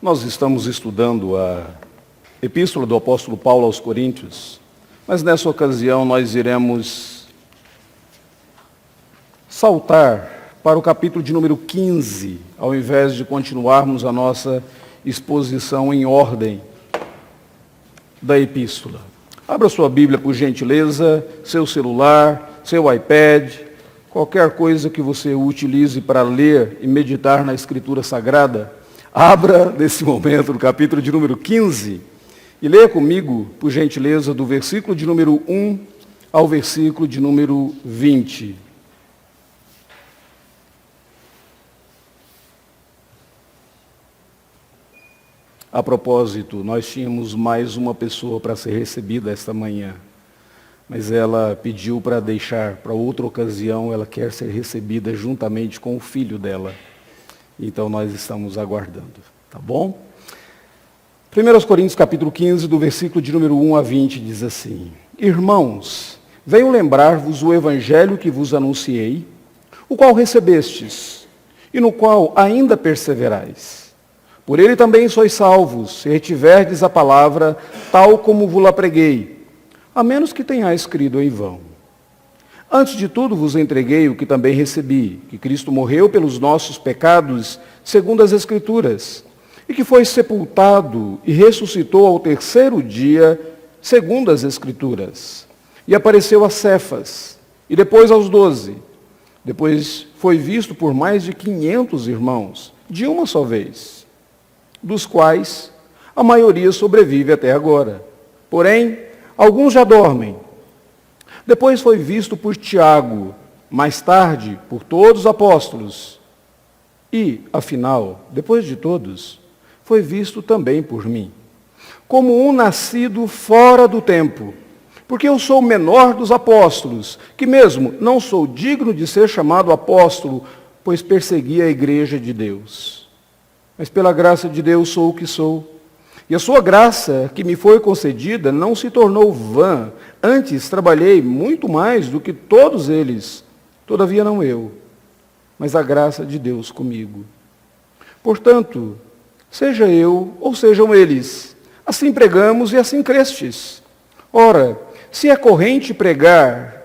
Nós estamos estudando a Epístola do Apóstolo Paulo aos Coríntios, mas nessa ocasião nós iremos saltar para o capítulo de número 15, ao invés de continuarmos a nossa exposição em ordem da Epístola. Abra sua Bíblia, por gentileza, seu celular, seu iPad, qualquer coisa que você utilize para ler e meditar na Escritura Sagrada. Abra, nesse momento, no capítulo de número 15, e leia comigo, por gentileza, do versículo de número 1 ao versículo de número 20. A propósito, nós tínhamos mais uma pessoa para ser recebida esta manhã, mas ela pediu para deixar para outra ocasião, ela quer ser recebida juntamente com o filho dela. Então nós estamos aguardando, tá bom? 1 Coríntios capítulo 15, do versículo de número 1 a 20, diz assim: Irmãos, venho lembrar-vos o evangelho que vos anunciei, o qual recebestes, e no qual ainda perseverais. Por ele também sois salvos, se retiverdes a palavra, tal como vos-la preguei, a menos que tenhais crido em vão. Antes de tudo vos entreguei o que também recebi, que Cristo morreu pelos nossos pecados, segundo as Escrituras, e que foi sepultado e ressuscitou ao terceiro dia, segundo as Escrituras. E apareceu a Cefas, e depois aos 12. Depois foi visto por mais de 500 irmãos, de uma só vez, dos quais a maioria sobrevive até agora. Porém, alguns já dormem. Depois foi visto por Tiago, mais tarde por todos os apóstolos. E, afinal, depois de todos, foi visto também por mim, como um nascido fora do tempo, porque eu sou o menor dos apóstolos, que mesmo não sou digno de ser chamado apóstolo, pois persegui a igreja de Deus. Mas pela graça de Deus sou o que sou. E a sua graça que me foi concedida não se tornou vã. Antes trabalhei muito mais do que todos eles. Todavia não eu, mas a graça de Deus comigo. Portanto, seja eu ou sejam eles, assim pregamos e assim crestes. Ora, se é corrente pregar-se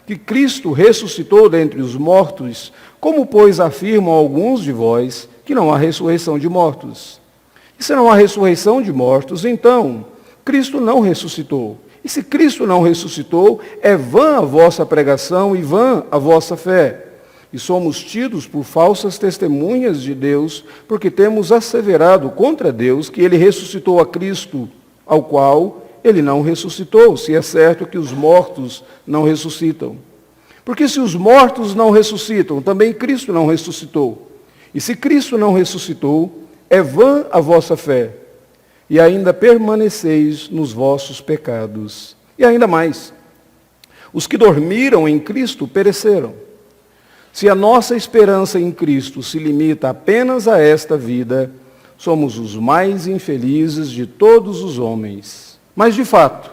que Cristo ressuscitou dentre os mortos, como, pois, afirmam alguns de vós que não há ressurreição de mortos? E se não há ressurreição de mortos, então Cristo não ressuscitou. E se Cristo não ressuscitou, é vã a vossa pregação e vã a vossa fé. E somos tidos por falsas testemunhas de Deus, porque temos asseverado contra Deus que ele ressuscitou a Cristo, ao qual ele não ressuscitou, se é certo que os mortos não ressuscitam. Porque se os mortos não ressuscitam, também Cristo não ressuscitou. E se Cristo não ressuscitou, é vã a vossa fé, e ainda permaneceis nos vossos pecados. E ainda mais, os que dormiram em Cristo pereceram. Se a nossa esperança em Cristo se limita apenas a esta vida, somos os mais infelizes de todos os homens. Mas, de fato,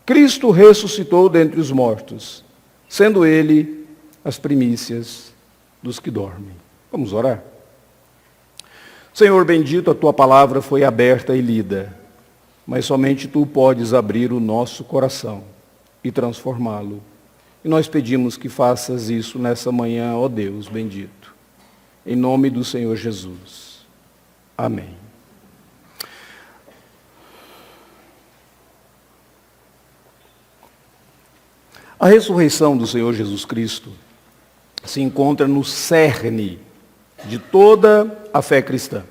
Cristo ressuscitou dentre os mortos, sendo ele as primícias dos que dormem. Vamos orar? Senhor bendito, a tua palavra foi aberta e lida, mas somente tu podes abrir o nosso coração e transformá-lo. E nós pedimos que faças isso nessa manhã, ó Deus bendito. Em nome do Senhor Jesus. Amém. A ressurreição do Senhor Jesus Cristo se encontra no cerne de toda a fé cristã.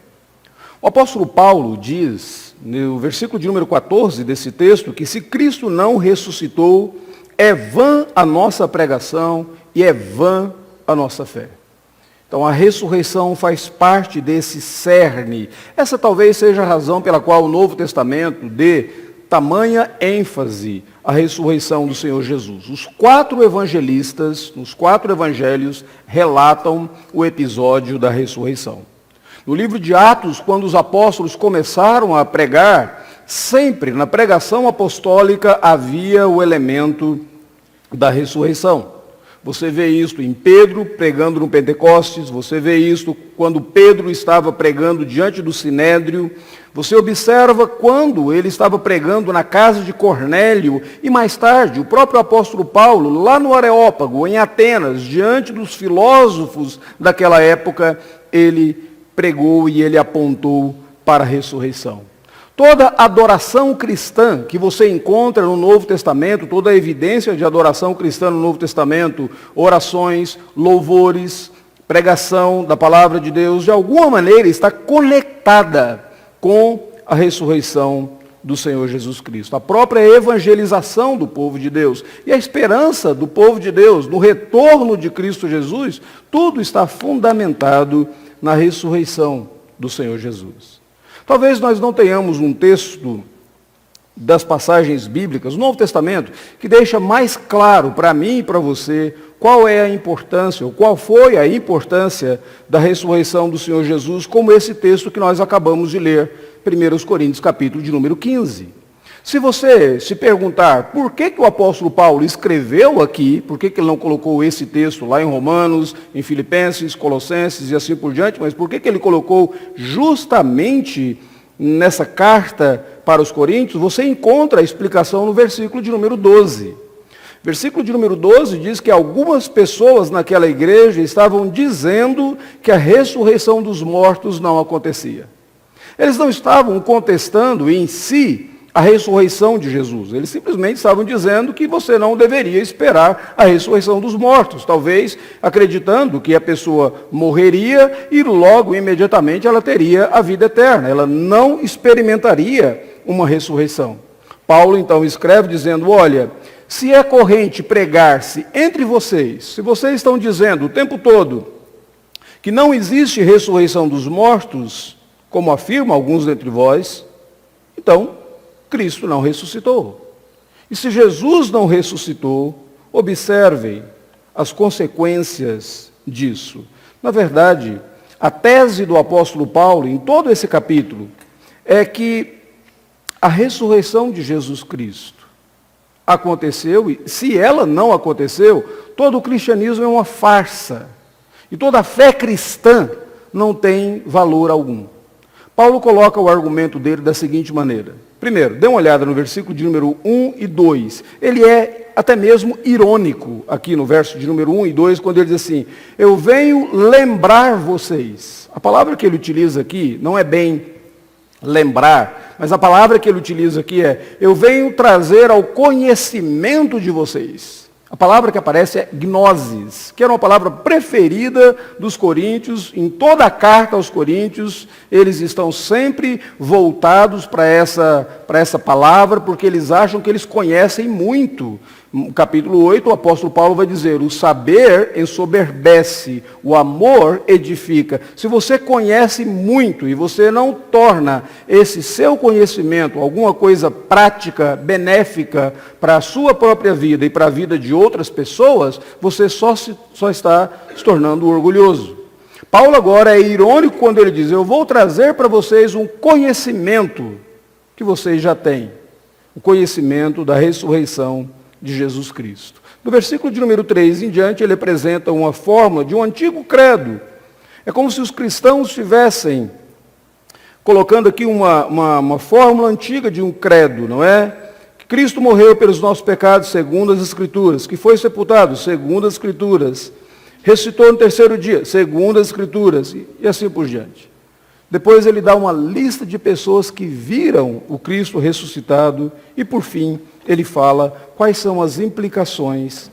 O apóstolo Paulo diz, no versículo de número 14 desse texto, que se Cristo não ressuscitou, é vã a nossa pregação e é vã a nossa fé. Então a ressurreição faz parte desse cerne. Essa talvez seja a razão pela qual o Novo Testamento dê tamanha ênfase à ressurreição do Senhor Jesus. Os 4 evangelistas, nos 4 evangelhos, relatam o episódio da ressurreição. No livro de Atos, quando os apóstolos começaram a pregar, sempre na pregação apostólica havia o elemento da ressurreição. Você vê isso em Pedro pregando no Pentecostes, você vê isso quando Pedro estava pregando diante do Sinédrio, você observa quando ele estava pregando na casa de Cornélio, e mais tarde o próprio apóstolo Paulo, lá no Areópago, em Atenas, diante dos filósofos daquela época, ele pregou e ele apontou para a ressurreição. Toda adoração cristã que você encontra no Novo Testamento, toda a evidência de adoração cristã no Novo Testamento, orações, louvores, pregação da palavra de Deus, de alguma maneira está conectada com a ressurreição do Senhor Jesus Cristo. A própria evangelização do povo de Deus e a esperança do povo de Deus no retorno de Cristo Jesus, tudo está fundamentado na ressurreição do Senhor Jesus. Talvez nós não tenhamos um texto das passagens bíblicas, no Novo Testamento, que deixa mais claro para mim e para você qual é a importância, ou qual foi a importância da ressurreição do Senhor Jesus, como esse texto que nós acabamos de ler, 1 Coríntios, capítulo de número 15. Se você se perguntar por que o apóstolo Paulo escreveu aqui, por que ele não colocou esse texto lá em Romanos, em Filipenses, Colossenses e assim por diante, mas por que ele colocou justamente nessa carta para os Coríntios, você encontra a explicação no versículo de número 12. Versículo de número 12 diz que algumas pessoas naquela igreja estavam dizendo que a ressurreição dos mortos não acontecia. Eles não estavam contestando em si a ressurreição de Jesus. Eles simplesmente estavam dizendo que você não deveria esperar a ressurreição dos mortos, talvez acreditando que a pessoa morreria e logo, imediatamente, ela teria a vida eterna. Ela não experimentaria uma ressurreição. Paulo, então, escreve dizendo, olha, se é corrente pregar-se entre vocês, se vocês estão dizendo o tempo todo que não existe ressurreição dos mortos, como afirmam alguns dentre vós, então, Cristo não ressuscitou. E se Jesus não ressuscitou, observem as consequências disso. Na verdade, a tese do apóstolo Paulo, em todo esse capítulo, é que a ressurreição de Jesus Cristo aconteceu, e se ela não aconteceu, todo o cristianismo é uma farsa. E toda a fé cristã não tem valor algum. Paulo coloca o argumento dele da seguinte maneira. Primeiro, dê uma olhada no versículo de número 1 e 2. Ele é até mesmo irônico aqui no verso de número 1 e 2, quando ele diz assim, eu venho lembrar vocês. A palavra que ele utiliza aqui não é bem lembrar, mas a palavra que ele utiliza aqui é, eu venho trazer ao conhecimento de vocês. A palavra que aparece é gnosis, que era uma palavra preferida dos coríntios. Em toda a carta aos coríntios, eles estão sempre voltados para essa palavra, porque eles acham que eles conhecem muito. No capítulo 8, o apóstolo Paulo vai dizer, o saber ensoberbece, o amor edifica. Se você conhece muito e você não torna esse seu conhecimento alguma coisa prática, benéfica para a sua própria vida e para a vida de outras pessoas, você só está se tornando orgulhoso. Paulo agora é irônico quando ele diz, eu vou trazer para vocês um conhecimento que vocês já têm, o conhecimento da ressurreição de Jesus Cristo. No versículo de número 3 em diante, ele apresenta uma fórmula de um antigo credo. É como se os cristãos estivessem colocando aqui uma fórmula antiga de um credo, não é? Que Cristo morreu pelos nossos pecados, segundo as Escrituras, que foi sepultado, segundo as Escrituras, ressuscitou no terceiro dia, segundo as Escrituras, e assim por diante. Depois ele dá uma lista de pessoas que viram o Cristo ressuscitado e, por fim, ele fala quais são as implicações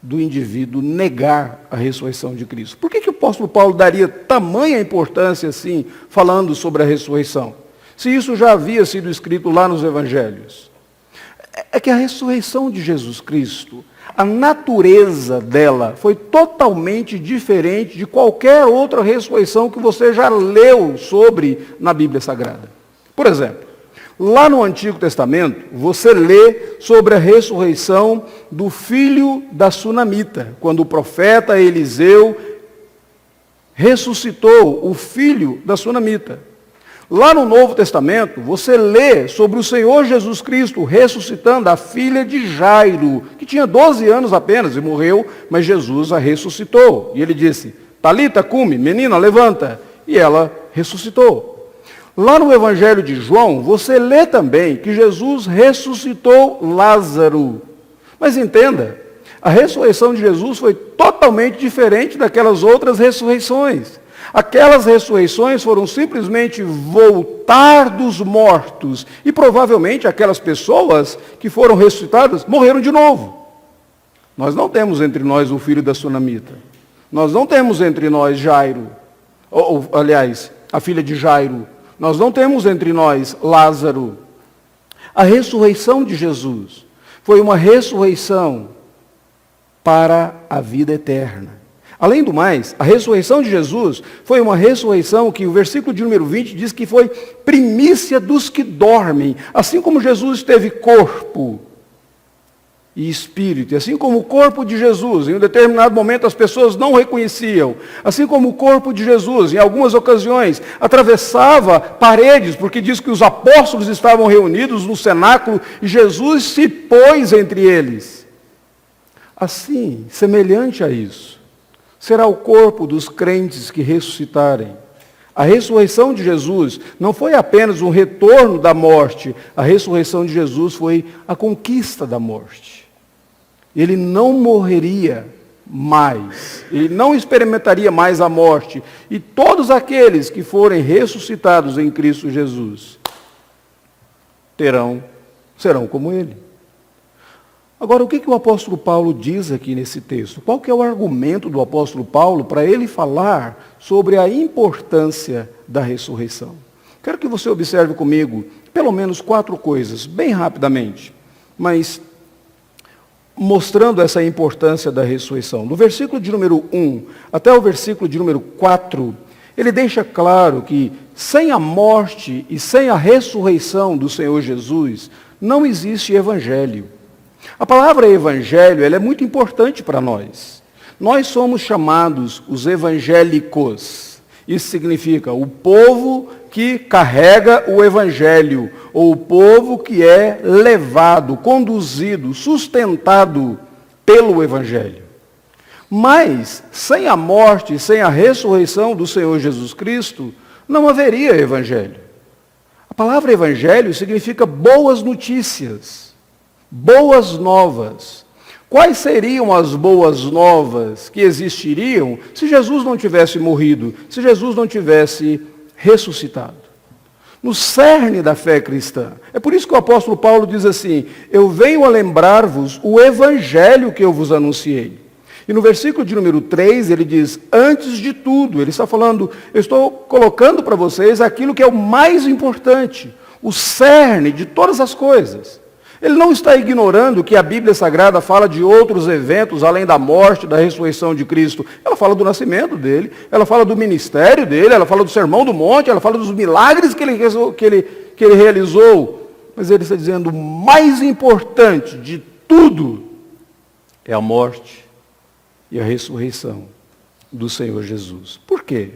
do indivíduo negar a ressurreição de Cristo. Por que o apóstolo Paulo daria tamanha importância assim, falando sobre a ressurreição? Se isso já havia sido escrito lá nos evangelhos. É que a ressurreição de Jesus Cristo, a natureza dela foi totalmente diferente de qualquer outra ressurreição que você já leu sobre na Bíblia Sagrada. Por exemplo, lá no Antigo Testamento, você lê sobre a ressurreição do filho da Sunamita, quando o profeta Eliseu ressuscitou o filho da Sunamita. Lá no Novo Testamento, você lê sobre o Senhor Jesus Cristo ressuscitando a filha de Jairo, que tinha 12 anos apenas e morreu, mas Jesus a ressuscitou. E ele disse, Talita cumi, menina, levanta. E ela ressuscitou. Lá no Evangelho de João, você lê também que Jesus ressuscitou Lázaro. Mas entenda, a ressurreição de Jesus foi totalmente diferente daquelas outras ressurreições. Aquelas ressurreições foram simplesmente voltar dos mortos. E provavelmente aquelas pessoas que foram ressuscitadas morreram de novo. Nós não temos entre nós o filho da sunamita. Nós não temos entre nós Jairo. Aliás, a filha de Jairo. Nós não temos entre nós Lázaro. A ressurreição de Jesus foi uma ressurreição para a vida eterna. Além do mais, a ressurreição de Jesus foi uma ressurreição que o versículo de número 20 diz que foi primícia dos que dormem. Assim como Jesus teve corpo e espírito, e assim como o corpo de Jesus, em um determinado momento as pessoas não reconheciam, assim como o corpo de Jesus, em algumas ocasiões, atravessava paredes, porque diz que os apóstolos estavam reunidos no cenáculo e Jesus se pôs entre eles. Assim, semelhante a isso, será o corpo dos crentes que ressuscitarem. A ressurreição de Jesus não foi apenas um retorno da morte, a ressurreição de Jesus foi a conquista da morte. Ele não morreria mais, ele não experimentaria mais a morte, e todos aqueles que forem ressuscitados em Cristo Jesus serão como ele. Agora, o que o apóstolo Paulo diz aqui nesse texto? Qual que é o argumento do apóstolo Paulo para ele falar sobre a importância da ressurreição? Quero que você observe comigo pelo menos 4 coisas, bem rapidamente, mas mostrando essa importância da ressurreição. Do versículo de número 1 até o versículo de número 4, ele deixa claro que sem a morte e sem a ressurreição do Senhor Jesus, não existe evangelho. A palavra evangelho, ela é muito importante para nós. Nós somos chamados os evangélicos. Isso significa o povo que carrega o evangelho, ou o povo que é levado, conduzido, sustentado pelo evangelho. Mas, sem a morte, sem a ressurreição do Senhor Jesus Cristo, não haveria evangelho. A palavra evangelho significa boas notícias. Boas novas. Quais seriam as boas novas que existiriam se Jesus não tivesse morrido, se Jesus não tivesse ressuscitado? No cerne da fé cristã. É por isso que o apóstolo Paulo diz assim, eu venho a lembrar-vos o evangelho que eu vos anunciei. E no versículo de número 3, ele diz, antes de tudo, ele está falando, eu estou colocando para vocês aquilo que é o mais importante, o cerne de todas as coisas. Ele não está ignorando que a Bíblia Sagrada fala de outros eventos, além da morte, da ressurreição de Cristo. Ela fala do nascimento dele, ela fala do ministério dele, ela fala do sermão do monte, ela fala dos milagres que ele realizou. Mas ele está dizendo, o mais importante de tudo é a morte e a ressurreição do Senhor Jesus. Por quê?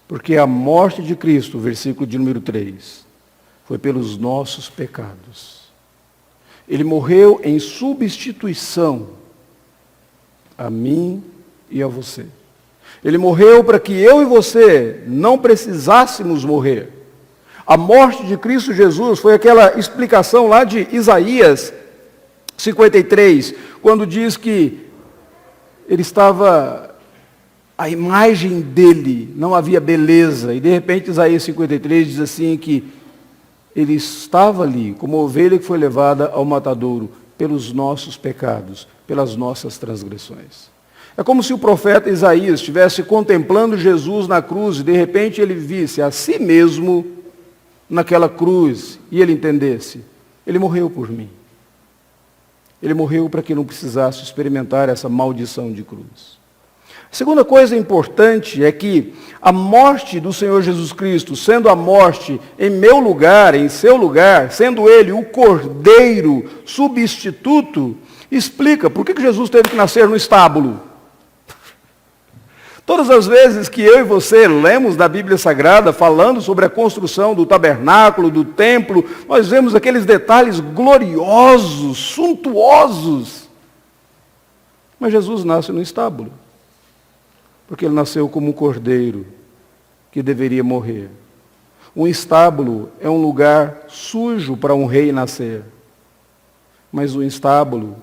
Porque a morte de Cristo, versículo de número 3, foi pelos nossos pecados. Ele morreu em substituição a mim e a você. Ele morreu para que eu e você não precisássemos morrer. A morte de Cristo Jesus foi aquela explicação lá de Isaías 53, quando diz que ele estava, a imagem dele, não havia beleza. E de repente Isaías 53 diz assim que ele estava ali, como ovelha que foi levada ao matadouro, pelos nossos pecados, pelas nossas transgressões. É como se o profeta Isaías estivesse contemplando Jesus na cruz e de repente ele visse a si mesmo naquela cruz e ele entendesse, ele morreu por mim. Ele morreu para que não precisasse experimentar essa maldição de cruz. A segunda coisa importante é que a morte do Senhor Jesus Cristo, sendo a morte em meu lugar, em seu lugar, sendo ele o cordeiro substituto, explica por que Jesus teve que nascer no estábulo. Todas as vezes que eu e você lemos na Bíblia Sagrada, falando sobre a construção do tabernáculo, do templo, nós vemos aqueles detalhes gloriosos, suntuosos. Mas Jesus nasce no estábulo, porque ele nasceu como um cordeiro que deveria morrer. Um estábulo é um lugar sujo para um rei nascer, mas um estábulo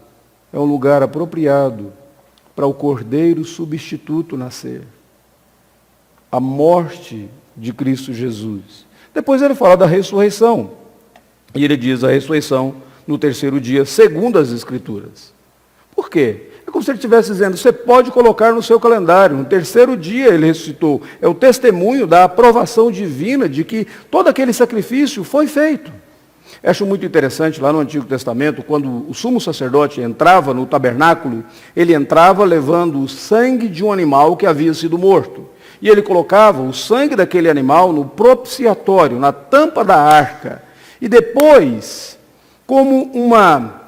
é um lugar apropriado para o cordeiro substituto nascer. A morte de Cristo Jesus. Depois ele fala da ressurreição. E ele diz a ressurreição no terceiro dia, segundo as Escrituras. Por quê? É como se ele estivesse dizendo, você pode colocar no seu calendário, no terceiro dia ele ressuscitou. É o testemunho da aprovação divina de que todo aquele sacrifício foi feito. Eu acho muito interessante, lá no Antigo Testamento, quando o sumo sacerdote entrava no tabernáculo, ele entrava levando o sangue de um animal que havia sido morto. E ele colocava o sangue daquele animal no propiciatório, na tampa da arca. E depois, como uma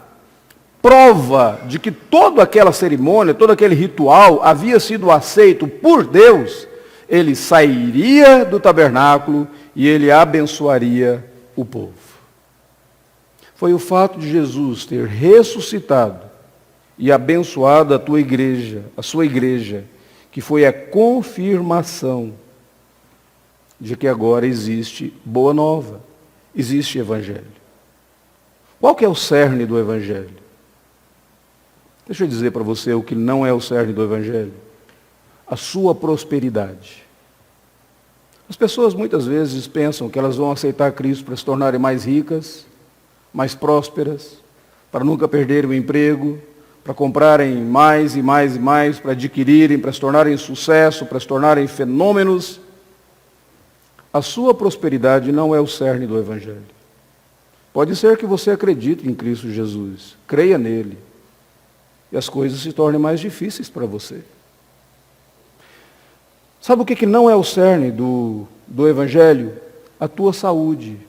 prova de que toda aquela cerimônia, todo aquele ritual havia sido aceito por Deus, ele sairia do tabernáculo e ele abençoaria o povo. Foi o fato de Jesus ter ressuscitado e abençoado a tua igreja, a sua igreja, que foi a confirmação de que agora existe boa nova, existe evangelho. Qual que é o cerne do evangelho? Deixa eu dizer para você o que não é o cerne do evangelho. A sua prosperidade. As pessoas muitas vezes pensam que elas vão aceitar Cristo para se tornarem mais ricas, mais prósperas, para nunca perderem o emprego, para comprarem mais e mais e mais, para adquirirem, para se tornarem sucesso, para se tornarem fenômenos. A sua prosperidade não é o cerne do evangelho. Pode ser que você acredite em Cristo Jesus, creia nele, e as coisas se tornem mais difíceis para você. Sabe o que não é o cerne do evangelho? A tua saúde.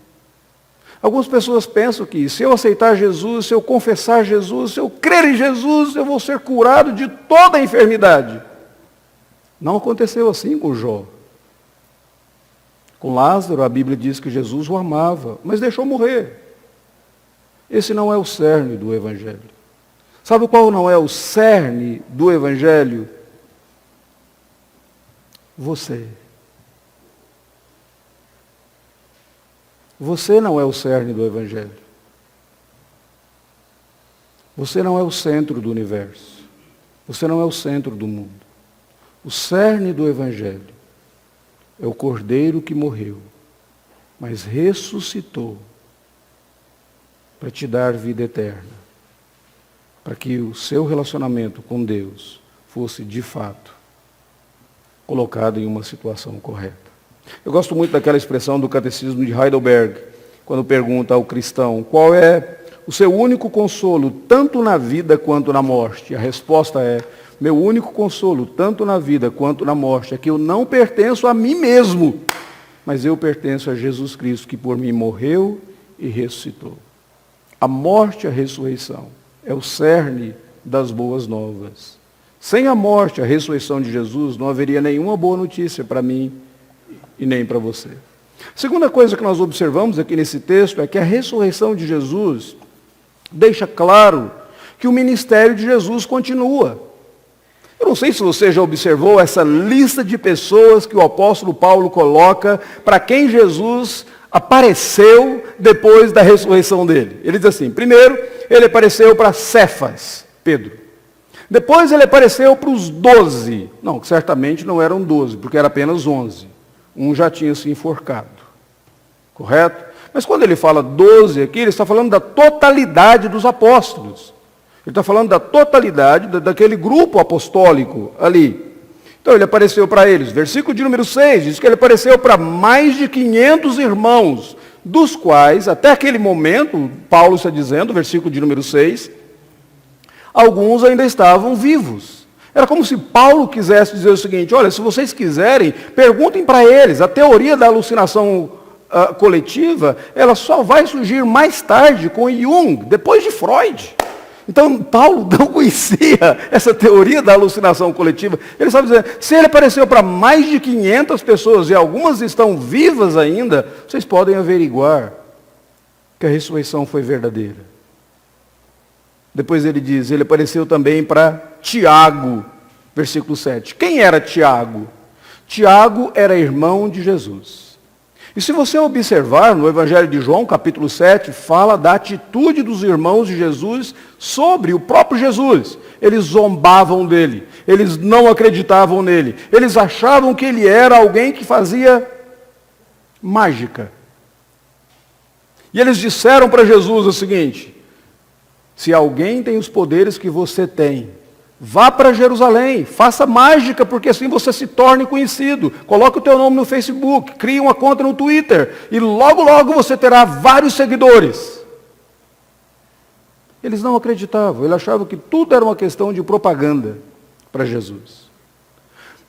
Algumas pessoas pensam que se eu aceitar Jesus, se eu confessar Jesus, se eu crer em Jesus, eu vou ser curado de toda a enfermidade. Não aconteceu assim com Jó. Com Lázaro, a Bíblia diz que Jesus o amava, mas deixou morrer. Esse não é o cerne do evangelho. Sabe qual não é o cerne do evangelho? Você. Você não é o cerne do evangelho. Você não é o centro do universo. Você não é o centro do mundo. O cerne do evangelho é o cordeiro que morreu, mas ressuscitou para te dar vida eterna, para que o seu relacionamento com Deus fosse, de fato, colocado em uma situação correta. Eu gosto muito daquela expressão do Catecismo de Heidelberg, quando pergunta ao cristão qual é o seu único consolo, tanto na vida quanto na morte. A resposta é, meu único consolo, tanto na vida quanto na morte, é que eu não pertenço a mim mesmo, mas eu pertenço a Jesus Cristo, que por mim morreu e ressuscitou. A morte e a ressurreição é o cerne das boas novas. Sem a morte e a ressurreição de Jesus, não haveria nenhuma boa notícia para mim e nem para você. Segunda coisa que nós observamos aqui nesse texto é que a ressurreição de Jesus deixa claro que o ministério de Jesus continua. Eu não sei se você já observou essa lista de pessoas que o apóstolo Paulo coloca para quem Jesus apareceu depois da ressurreição dele. Ele diz assim, primeiro, ele apareceu para Cefas, Pedro. Depois ele apareceu para os 12. Não, certamente não eram 12, porque era apenas 11. Um já tinha se enforcado. Correto? Mas quando ele fala 12 aqui, ele está falando da totalidade dos apóstolos. Ele está falando da totalidade daquele grupo apostólico ali. Então ele apareceu para eles. Versículo de número 6 diz que ele apareceu para mais de 500 irmãos, dos quais, até aquele momento, Paulo está dizendo, versículo de número 6, alguns ainda estavam vivos. Era como se Paulo quisesse dizer o seguinte, olha, se vocês quiserem, perguntem para eles. A teoria da alucinação coletiva, ela só vai surgir mais tarde com Jung, depois de Freud. Então, Paulo não conhecia essa teoria da alucinação coletiva. Ele sabe dizer, se ele apareceu para mais de 500 pessoas e algumas estão vivas ainda, vocês podem averiguar que a ressurreição foi verdadeira. Depois ele diz, ele apareceu também para Tiago, versículo 7. Quem era Tiago? Tiago era irmão de Jesus. E se você observar no Evangelho de João, capítulo 7, fala da atitude dos irmãos de Jesus sobre o próprio Jesus. Eles zombavam dele, eles não acreditavam nele, eles achavam que ele era alguém que fazia mágica. E eles disseram para Jesus o seguinte, se alguém tem os poderes que você tem, vá para Jerusalém, faça mágica, porque assim você se torne conhecido. Coloque o teu nome no Facebook, crie uma conta no Twitter, e logo, logo você terá vários seguidores. Eles não acreditavam, eles achavam que tudo era uma questão de propaganda para Jesus.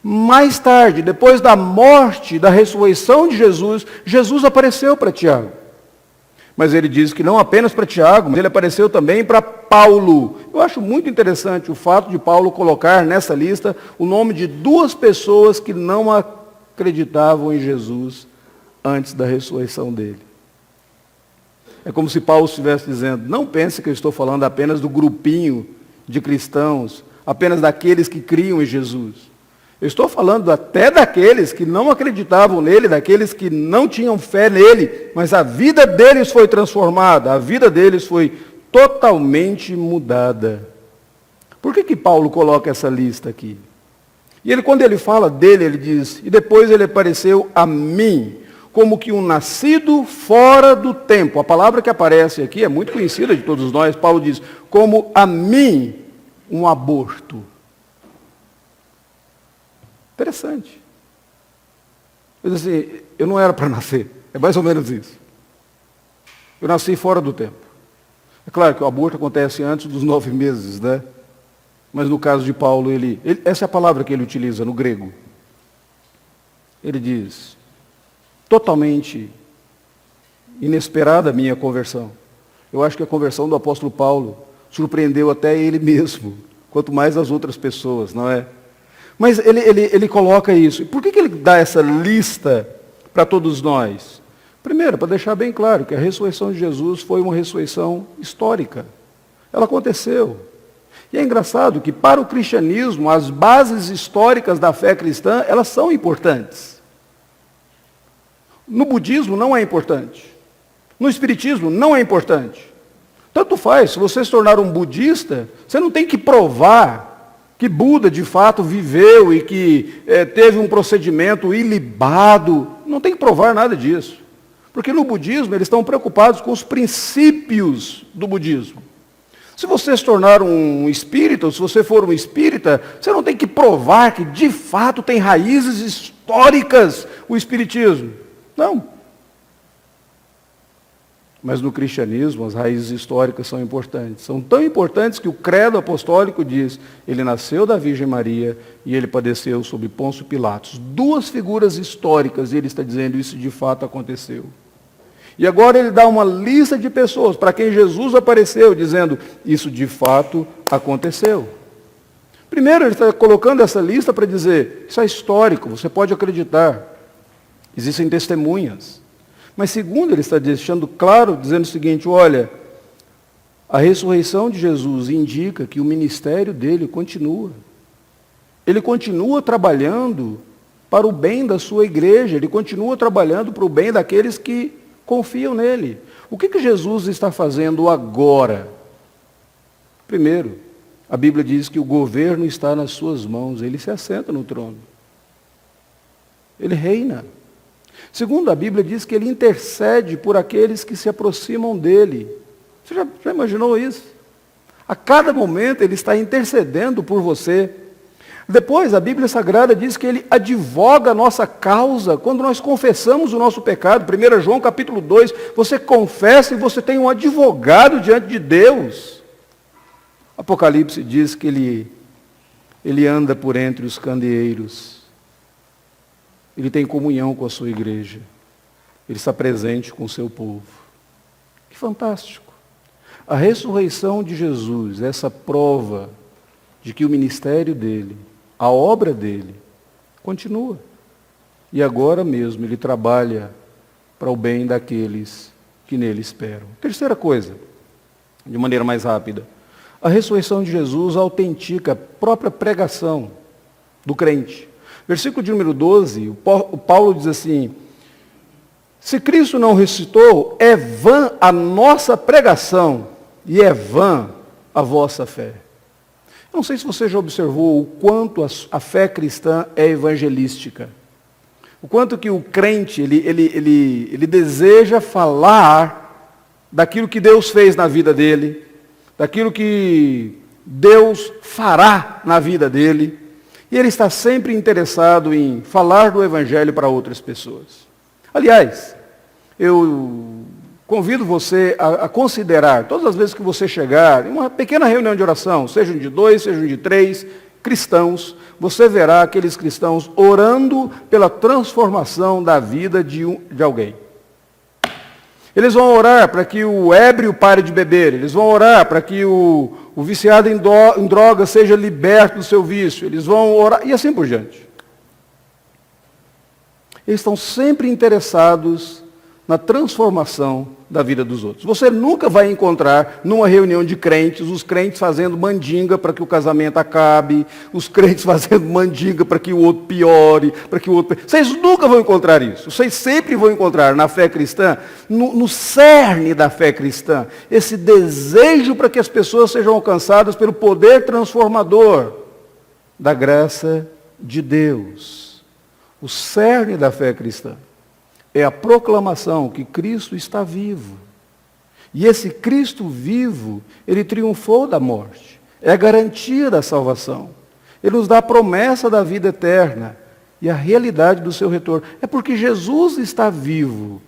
Mais tarde, depois da morte, da ressurreição de Jesus, Jesus apareceu para Tiago. Mas ele diz que não apenas para Tiago, mas ele apareceu também para Paulo. Eu acho muito interessante o fato de Paulo colocar nessa lista o nome de duas pessoas que não acreditavam em Jesus antes da ressurreição dele. É como se Paulo estivesse dizendo, não pense que eu estou falando apenas do grupinho de cristãos, apenas daqueles que criam em Jesus. Eu estou falando até daqueles que não acreditavam nele, daqueles que não tinham fé nele, mas a vida deles foi transformada, a vida deles foi totalmente mudada. Por que Paulo coloca essa lista aqui? E ele, quando ele fala dele, ele diz, e depois ele apareceu a mim, como que um nascido fora do tempo. A palavra que aparece aqui é muito conhecida de todos nós. Paulo diz, como a mim, um aborto. Interessante. Eu disse assim, eu não era para nascer. É mais ou menos isso. Eu nasci fora do tempo. É claro que o aborto acontece antes dos 9 meses, né? Mas no caso de Paulo, essa é a palavra que ele utiliza no grego. Ele diz, totalmente inesperada a minha conversão. Eu acho que a conversão do apóstolo Paulo surpreendeu até ele mesmo, quanto mais as outras pessoas, não é? Mas ele coloca isso. E por que ele dá essa lista para todos nós? Primeiro, para deixar bem claro que a ressurreição de Jesus foi uma ressurreição histórica. Ela aconteceu. E é engraçado que para o cristianismo, as bases históricas da fé cristã, elas são importantes. No budismo não é importante. No espiritismo não é importante. Tanto faz, se você se tornar um budista, você não tem que provar que Buda de fato viveu e que teve um procedimento ilibado. Não tem que provar nada disso. Porque no budismo eles estão preocupados com os princípios do budismo. Se você se tornar um espírita, ou se você for um espírita, você não tem que provar que de fato tem raízes históricas o espiritismo. Não. Mas no cristianismo, as raízes históricas são importantes. São tão importantes que o credo apostólico diz, ele nasceu da Virgem Maria e ele padeceu sob Pôncio Pilatos. 2 figuras históricas, e ele está dizendo isso de fato aconteceu. E agora ele dá uma lista de pessoas para quem Jesus apareceu, dizendo, isso de fato aconteceu. Primeiro, ele está colocando essa lista para dizer, isso é histórico, você pode acreditar. Existem testemunhas. Mas segundo, ele está deixando claro, dizendo o seguinte, olha, a ressurreição de Jesus indica que o ministério dele continua. Ele continua trabalhando para o bem da sua igreja, ele continua trabalhando para o bem daqueles que confiam nele. O que Jesus está fazendo agora? Primeiro, a Bíblia diz que o governo está nas suas mãos, ele se assenta no trono. Ele reina. Segundo, a Bíblia diz que ele intercede por aqueles que se aproximam dele. Você já imaginou isso? A cada momento ele está intercedendo por você. Depois, a Bíblia Sagrada diz que ele advoga a nossa causa quando nós confessamos o nosso pecado. 1 João capítulo 2, você confessa e você tem um advogado diante de Deus. Apocalipse diz que ele anda por entre os candeeiros. Ele tem comunhão com a sua igreja. Ele está presente com o seu povo. Que fantástico. A ressurreição de Jesus, essa prova de que o ministério dele, a obra dele, continua. E agora mesmo ele trabalha para o bem daqueles que nele esperam. Terceira coisa, de maneira mais rápida. A ressurreição de Jesus autentica a própria pregação do crente. Versículo de número 12, o Paulo diz assim: se Cristo não ressuscitou, é vã a nossa pregação e é vã a vossa fé. Eu não sei se você já observou o quanto a fé cristã é evangelística. O quanto que o crente, ele deseja falar daquilo que Deus fez na vida dele, daquilo que Deus fará na vida dele. E ele está sempre interessado em falar do Evangelho para outras pessoas. Aliás, eu convido você a considerar, todas as vezes que você chegar em uma pequena reunião de oração, sejam de 2, sejam de 3 cristãos, você verá aqueles cristãos orando pela transformação da vida de alguém. Eles vão orar para que o ébrio pare de beber, eles vão orar para que o viciado em droga seja liberto do seu vício, eles vão orar, e assim por diante. Eles estão sempre interessados na transformação da vida dos outros. Você nunca vai encontrar numa reunião de crentes, os crentes fazendo mandinga para que o casamento acabe, os crentes fazendo mandinga para que o outro piore, para que o outro... Vocês nunca vão encontrar isso. Vocês sempre vão encontrar na fé cristã, no cerne da fé cristã, esse desejo para que as pessoas sejam alcançadas pelo poder transformador da graça de Deus. O cerne da fé cristã é a proclamação que Cristo está vivo. E esse Cristo vivo, ele triunfou da morte. É a garantia da salvação. Ele nos dá a promessa da vida eterna e a realidade do seu retorno. É porque Jesus está vivo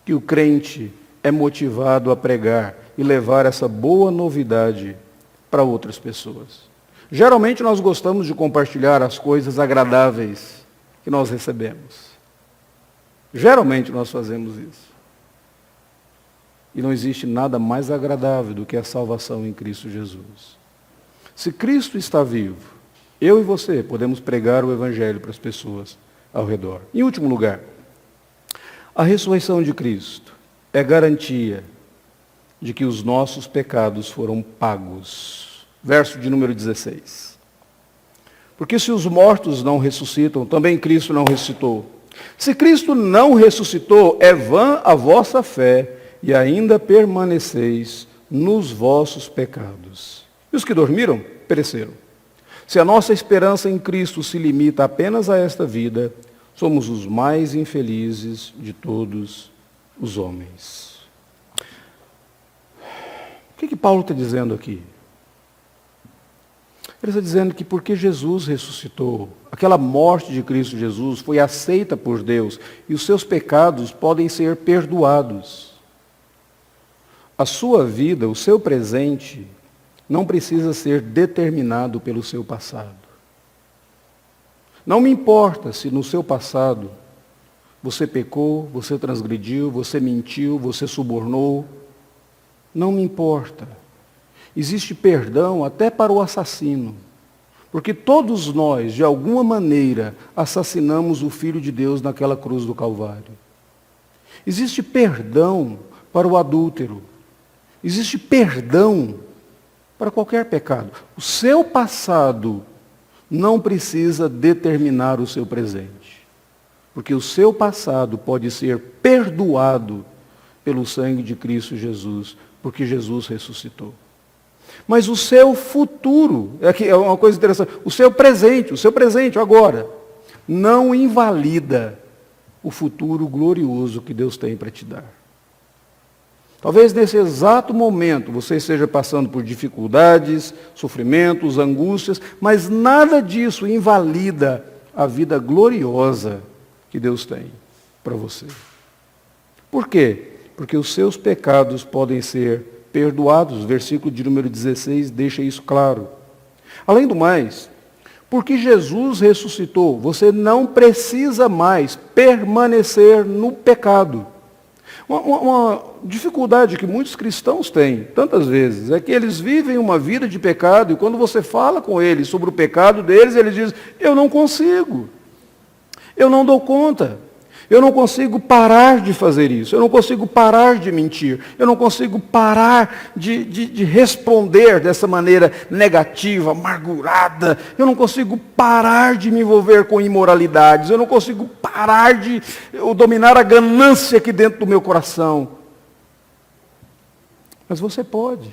que o crente é motivado a pregar e levar essa boa novidade para outras pessoas. Geralmente nós gostamos de compartilhar as coisas agradáveis que nós recebemos. Geralmente nós fazemos isso. E não existe nada mais agradável do que a salvação em Cristo Jesus. Se Cristo está vivo, eu e você podemos pregar o Evangelho para as pessoas ao redor. Em último lugar, a ressurreição de Cristo é garantia de que os nossos pecados foram pagos. Verso de número 16. Porque se os mortos não ressuscitam, também Cristo não ressuscitou. Se Cristo não ressuscitou, é vã a vossa fé e ainda permaneceis nos vossos pecados. E os que dormiram, pereceram. Se a nossa esperança em Cristo se limita apenas a esta vida, somos os mais infelizes de todos os homens. O que Paulo está dizendo aqui? Ele está dizendo que porque Jesus ressuscitou, aquela morte de Cristo Jesus foi aceita por Deus e os seus pecados podem ser perdoados. A sua vida, o seu presente, não precisa ser determinado pelo seu passado. Não me importa se no seu passado você pecou, você transgrediu, você mentiu, você subornou. Não me importa. Existe perdão até para o assassino. Porque todos nós, de alguma maneira, assassinamos o Filho de Deus naquela cruz do Calvário. Existe perdão para o adúltero. Existe perdão para qualquer pecado. O seu passado não precisa determinar o seu presente. Porque o seu passado pode ser perdoado pelo sangue de Cristo Jesus, porque Jesus ressuscitou. Mas o seu futuro, é uma coisa interessante, o seu presente agora, não invalida o futuro glorioso que Deus tem para te dar. Talvez nesse exato momento você esteja passando por dificuldades, sofrimentos, angústias, mas nada disso invalida a vida gloriosa que Deus tem para você. Por quê? Porque os seus pecados podem ser perdoados. Versículo de número 16 deixa isso claro. Além do mais, porque Jesus ressuscitou, você não precisa mais permanecer no pecado. Uma dificuldade que muitos cristãos têm, tantas vezes, é que eles vivem uma vida de pecado e quando você fala com eles sobre o pecado deles, eles dizem, eu não consigo, eu não dou conta, eu não consigo parar de fazer isso, eu não consigo parar de mentir, eu não consigo parar de responder dessa maneira negativa, amargurada, eu não consigo parar de me envolver com imoralidades, eu não consigo parar de dominar a ganância aqui dentro do meu coração. Mas você pode.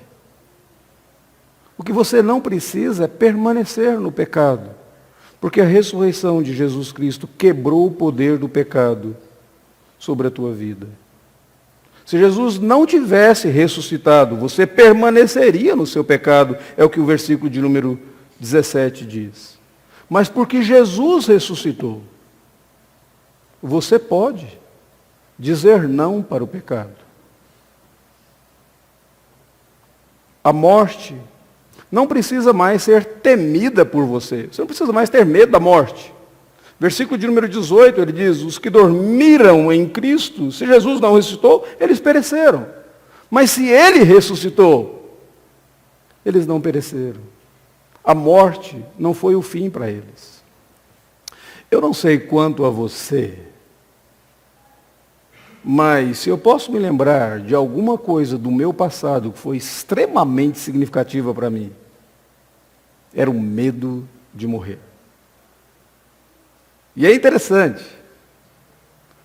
O que você não precisa é permanecer no pecado. Porque a ressurreição de Jesus Cristo quebrou o poder do pecado sobre a tua vida. Se Jesus não tivesse ressuscitado, você permaneceria no seu pecado, é o que o versículo de número 17 diz. Mas porque Jesus ressuscitou, você pode dizer não para o pecado. A morte não precisa mais ser temida por você. Você não precisa mais ter medo da morte. Versículo de número 18, ele diz, os que dormiram em Cristo, se Jesus não ressuscitou, eles pereceram. Mas se ele ressuscitou, eles não pereceram. A morte não foi o fim para eles. Eu não sei quanto a você, mas se eu posso me lembrar de alguma coisa do meu passado que foi extremamente significativa para mim, era o medo de morrer. E é interessante,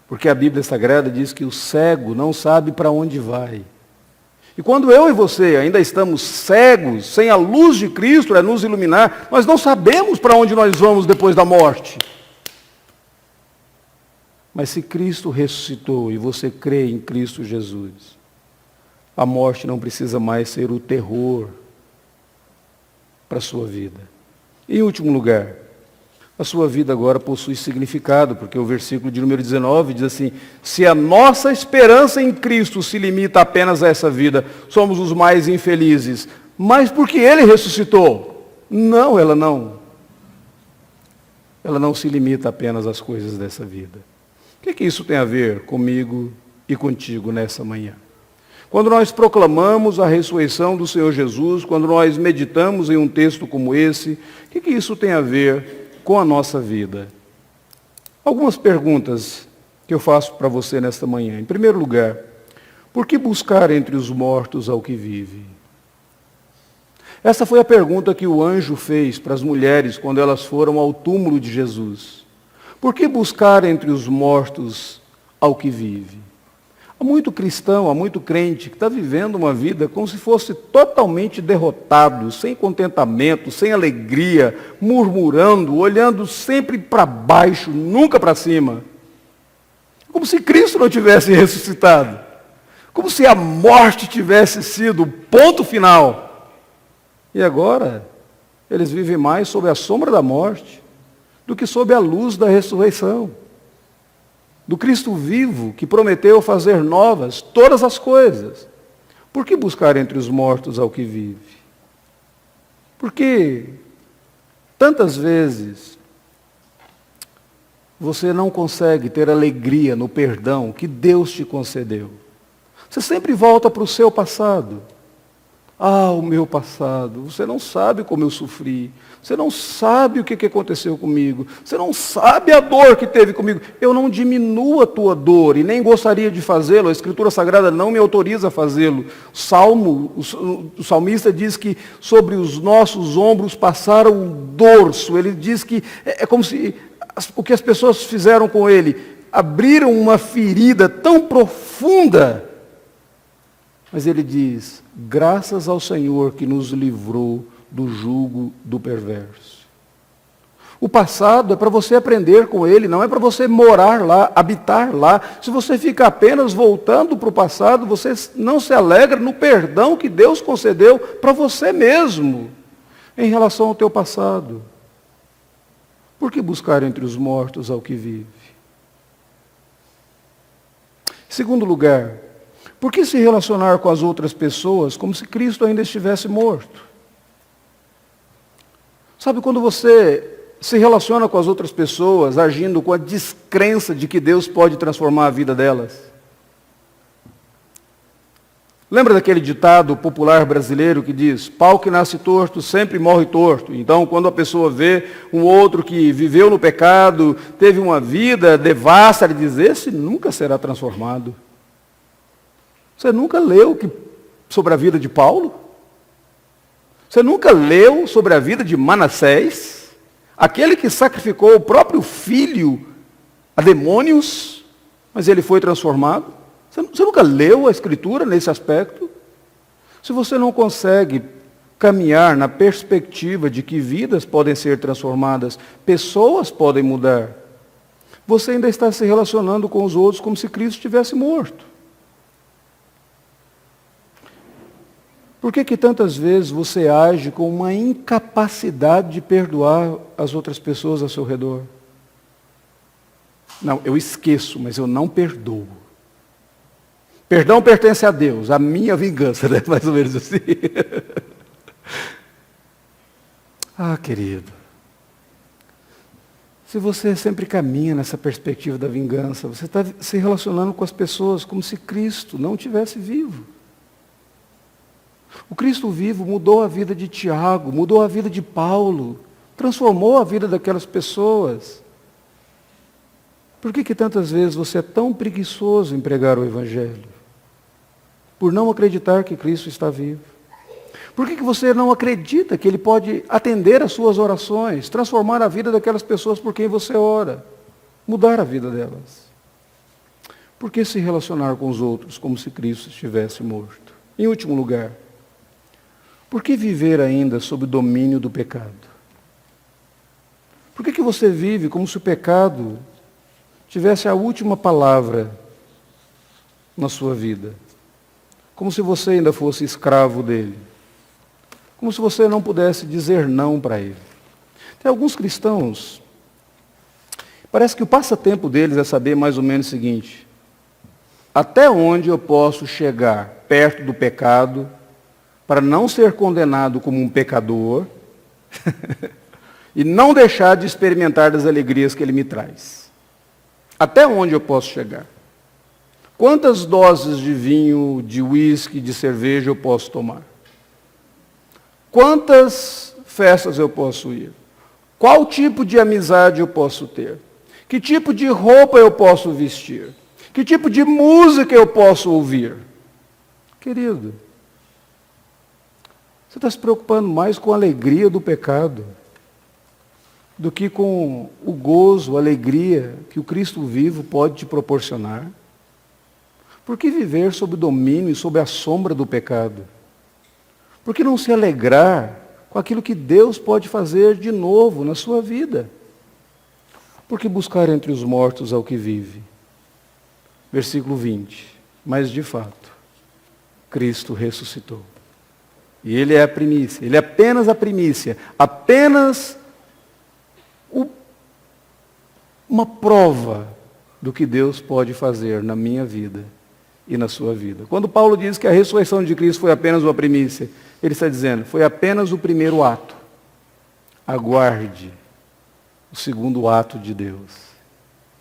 porque a Bíblia Sagrada diz que o cego não sabe para onde vai. E quando eu e você ainda estamos cegos, sem a luz de Cristo a nos iluminar, nós não sabemos para onde nós vamos depois da morte. Mas se Cristo ressuscitou e você crê em Cristo Jesus, a morte não precisa mais ser o terror para a sua vida. E, em último lugar, a sua vida agora possui significado, porque o versículo de número 19 diz assim, se a nossa esperança em Cristo se limita apenas a essa vida, somos os mais infelizes. Mas porque Ele ressuscitou? Não, ela não. Ela não se limita apenas às coisas dessa vida. O que isso tem a ver comigo e contigo nessa manhã? Quando nós proclamamos a ressurreição do Senhor Jesus, quando nós meditamos em um texto como esse, o que isso tem a ver com a nossa vida? Algumas perguntas que eu faço para você nesta manhã. Em primeiro lugar, por que buscar entre os mortos ao que vive? Essa foi a pergunta que o anjo fez para as mulheres quando elas foram ao túmulo de Jesus. Por que buscar entre os mortos ao que vive? Há muito cristão, há muito crente que está vivendo uma vida como se fosse totalmente derrotado, sem contentamento, sem alegria, murmurando, olhando sempre para baixo, nunca para cima. Como se Cristo não tivesse ressuscitado. Como se a morte tivesse sido o ponto final. E agora, eles vivem mais sob a sombra da morte do que sob a luz da ressurreição. Do Cristo vivo, que prometeu fazer novas todas as coisas. Por que buscar entre os mortos ao que vive? Porque tantas vezes você não consegue ter alegria no perdão que Deus te concedeu. Você sempre volta para o seu passado. Ah, o meu passado, você não sabe como eu sofri, você não sabe o que aconteceu comigo, você não sabe a dor que teve comigo. Eu não diminuo a tua dor e nem gostaria de fazê-lo, a Escritura Sagrada não me autoriza a fazê-lo. O salmista diz que sobre os nossos ombros passaram um dorso, ele diz que é como se o que as pessoas fizeram com ele, abriram uma ferida tão profunda. Mas ele diz, graças ao Senhor que nos livrou do jugo do perverso. O passado é para você aprender com ele, não é para você morar lá, habitar lá. Se você fica apenas voltando para o passado, você não se alegra no perdão que Deus concedeu para você mesmo em relação ao teu passado. Por que buscar entre os mortos ao que vive? Em segundo lugar, por que se relacionar com as outras pessoas como se Cristo ainda estivesse morto? Sabe, quando você se relaciona com as outras pessoas agindo com a descrença de que Deus pode transformar a vida delas, Lembra daquele ditado popular brasileiro que diz: pau que nasce torto sempre morre torto? Então, quando a pessoa vê um outro que viveu no pecado, teve uma vida devassa, ele diz: esse nunca será transformado. Você nunca leu sobre a vida de Paulo? Você nunca leu sobre a vida de Manassés? Aquele que sacrificou o próprio filho a demônios, mas ele foi transformado? Você nunca leu a Escritura nesse aspecto? Se você não consegue caminhar na perspectiva de que vidas podem ser transformadas, pessoas podem mudar, você ainda está se relacionando com os outros como se Cristo tivesse morto. Por que tantas vezes você age com uma incapacidade de perdoar as outras pessoas ao seu redor? Não, eu esqueço, mas eu não perdoo. Perdão pertence a Deus, a minha vingança, né? Mais ou menos assim. Ah, querido, se você sempre caminha nessa perspectiva da vingança, você está se relacionando com as pessoas como se Cristo não estivesse vivo. O Cristo vivo mudou a vida de Tiago, mudou a vida de Paulo, transformou a vida daquelas pessoas. Por que tantas vezes você é tão preguiçoso em pregar o Evangelho? Por não acreditar que Cristo está vivo. Por que você não acredita que Ele pode atender às suas orações, transformar a vida daquelas pessoas por quem você ora, mudar a vida delas? Por que se relacionar com os outros como se Cristo estivesse morto? Em último lugar, por que viver ainda sob o domínio do pecado? Por que você vive como se o pecado tivesse a última palavra na sua vida? Como se você ainda fosse escravo dele. Como se você não pudesse dizer não para ele. Tem alguns cristãos, parece que o passatempo deles é saber mais ou menos o seguinte: até onde eu posso chegar perto do pecado para não ser condenado como um pecador e não deixar de experimentar das alegrias que ele me traz. Até onde eu posso chegar? Quantas doses de vinho, de uísque, de cerveja eu posso tomar? Quantas festas eu posso ir? Qual tipo de amizade eu posso ter? Que tipo de roupa eu posso vestir? Que tipo de música eu posso ouvir? Querido, você está se preocupando mais com a alegria do pecado do que com o gozo, a alegria que o Cristo vivo pode te proporcionar. Por que viver sob o domínio e sob a sombra do pecado? Por que não se alegrar com aquilo que Deus pode fazer de novo na sua vida? Por que buscar entre os mortos ao que vive? Versículo 20. Mas de fato, Cristo ressuscitou. E Ele é a primícia. Ele é apenas a primícia. Apenas uma prova do que Deus pode fazer na minha vida e na sua vida. Quando Paulo diz que a ressurreição de Cristo foi apenas uma primícia, ele está dizendo, foi apenas o primeiro ato. Aguarde o segundo ato de Deus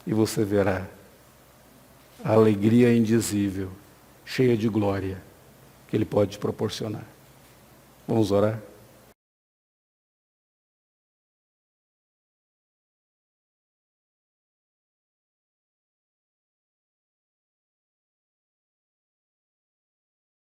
e você verá a alegria indizível, cheia de glória, que Ele pode te proporcionar. Vamos orar?